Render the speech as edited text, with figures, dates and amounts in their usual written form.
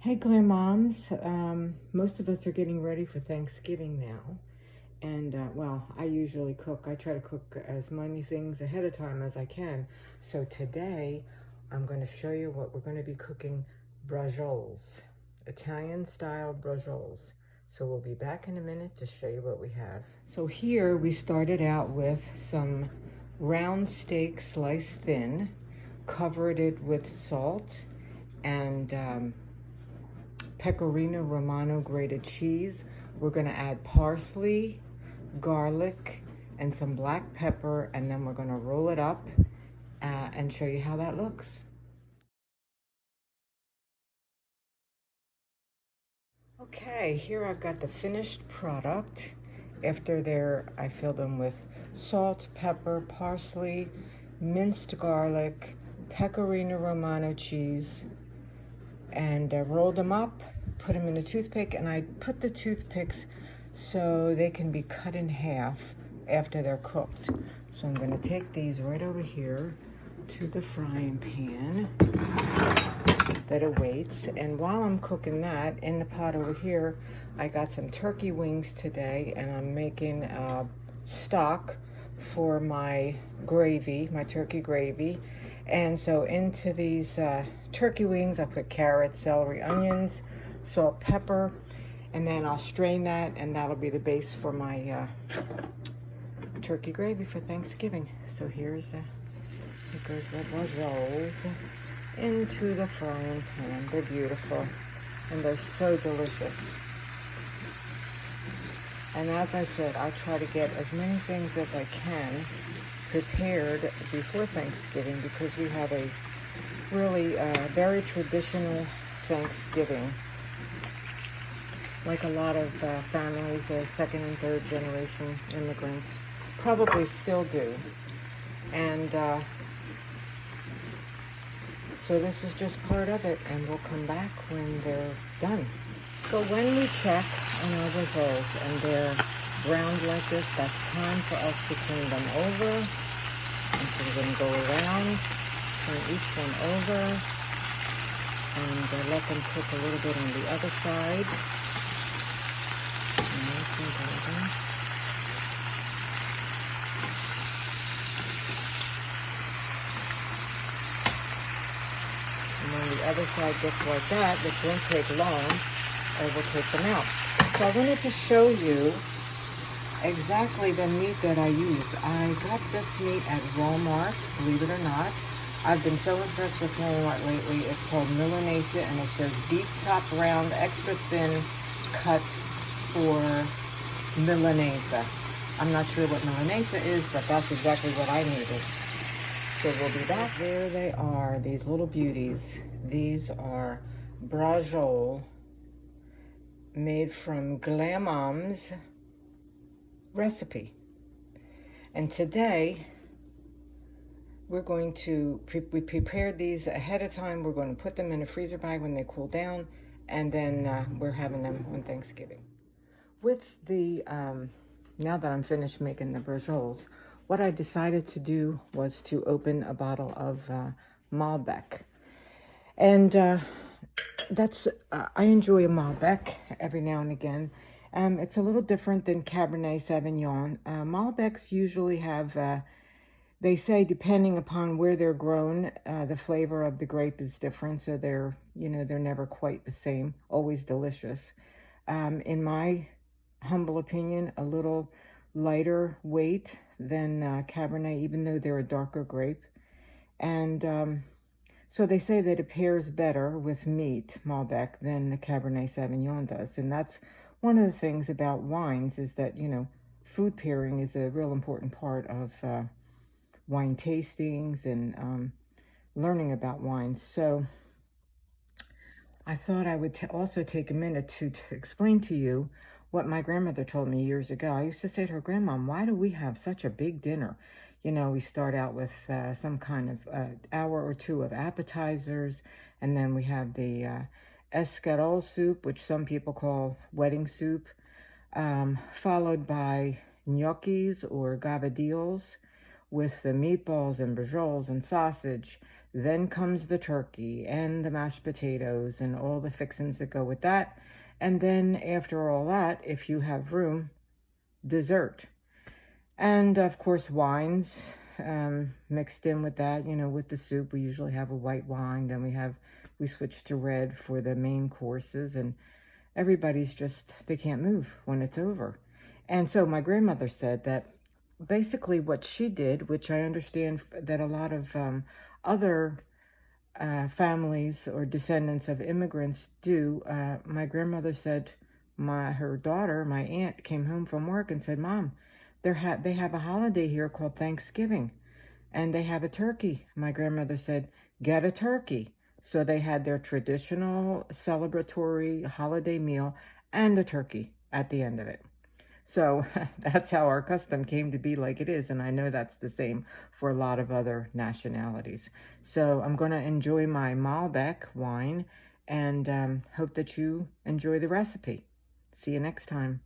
Hey, Glam Moms. Most of us are getting ready for Thanksgiving now. And, well, I usually cook. I try to cook as many things ahead of time as I can. So today, I'm going to show you what we're going to be cooking: bracioles, Italian-style bracioles. So we'll be back in a minute to show you what we have. So here, we started out with some round steak sliced thin, covered it with salt and Pecorino Romano grated cheese. We're going to add parsley, garlic, and some black pepper, and then we're going to roll it up and show you how that looks. Okay, here I've got the finished product. After I filled them with salt, pepper, parsley, minced garlic, Pecorino Romano cheese, and rolled them up, put them in a toothpick, and I put the toothpicks so they can be cut in half after they're cooked. So I'm going to take these right over here to the frying pan that awaits, and while I'm cooking that, in the pot over here, I got some turkey wings today, and I'm making stock for my gravy, my turkey gravy. And so into these turkey wings, I put carrots, celery, onions, salt, pepper, and then I'll strain that, and that'll be the base for my turkey gravy for Thanksgiving. So here goes the bracioles into the frying pan. They're beautiful, and they're so delicious. And as I said, I try to get as many things as I can prepared before Thanksgiving, because we have a really very traditional Thanksgiving. Like a lot of families, second and third generation immigrants probably still do. And so this is just part of it, and we'll come back when they're done. So when we check on our bracioles and they're browned like this, that's time for us to turn them over. And so we're going to go around, turn each one over, and let them cook a little bit on the other side. And when the other side gets like that, which won't take long, I will take them out. So I wanted to show you exactly the meat that I use. I got this meat at Walmart, believe it or not. I've been so impressed with Walmart lately. It's called Milanese, and it says beef top round, extra thin cut for Milanese. I'm not sure what Milanese is, but that's exactly what I needed. So we'll be back. There they are, these little beauties. These are bracciole made from Glam Mom's recipe. And today we're going to we prepared these ahead of time. We're going to put them in a freezer bag when they cool down, and then we're having them on Thanksgiving. With the now that I'm finished making the bracioles, what I decided to do was to open a bottle of Malbec. And I enjoy a Malbec every now and again. It's a little different than Cabernet Sauvignon. Malbecs usually have, they say, depending upon where they're grown, the flavor of the grape is different. So they're never quite the same, always delicious. In my humble opinion, a little lighter weight than Cabernet, even though they're a darker grape. And so they say that it pairs better with meat, Malbec, than the Cabernet Sauvignon does. And that's one of the things about wines, is that, food pairing is a real important part of wine tastings and learning about wines. So I thought I would also take a minute to explain to you what my grandmother told me years ago. I used to say to her, "Grandma, why do we have such a big dinner? We start out with some kind of hour or two of appetizers, and then we have the escarole soup, which some people call wedding soup, followed by gnocchis or gavadilles with the meatballs and bracioles and sausage. Then comes the turkey and the mashed potatoes and all the fixings that go with that. And then after all that, if you have room, dessert. And of course, wines mixed in with that. You know, with the soup, we usually have a white wine. Then we switch to red for the main courses. And everybody's just, they can't move when it's over. And so my grandmother said that basically what she did, which I understand that a lot of other families or descendants of immigrants do. My grandmother said her daughter, my aunt, came home from work and said, Mom, they have a holiday here called Thanksgiving, and they have a turkey. My grandmother said, get a turkey. So they had their traditional celebratory holiday meal and a turkey at the end of it. So that's how our custom came to be like it is. And I know that's the same for a lot of other nationalities. So I'm going to enjoy my Malbec wine and hope that you enjoy the recipe. See you next time.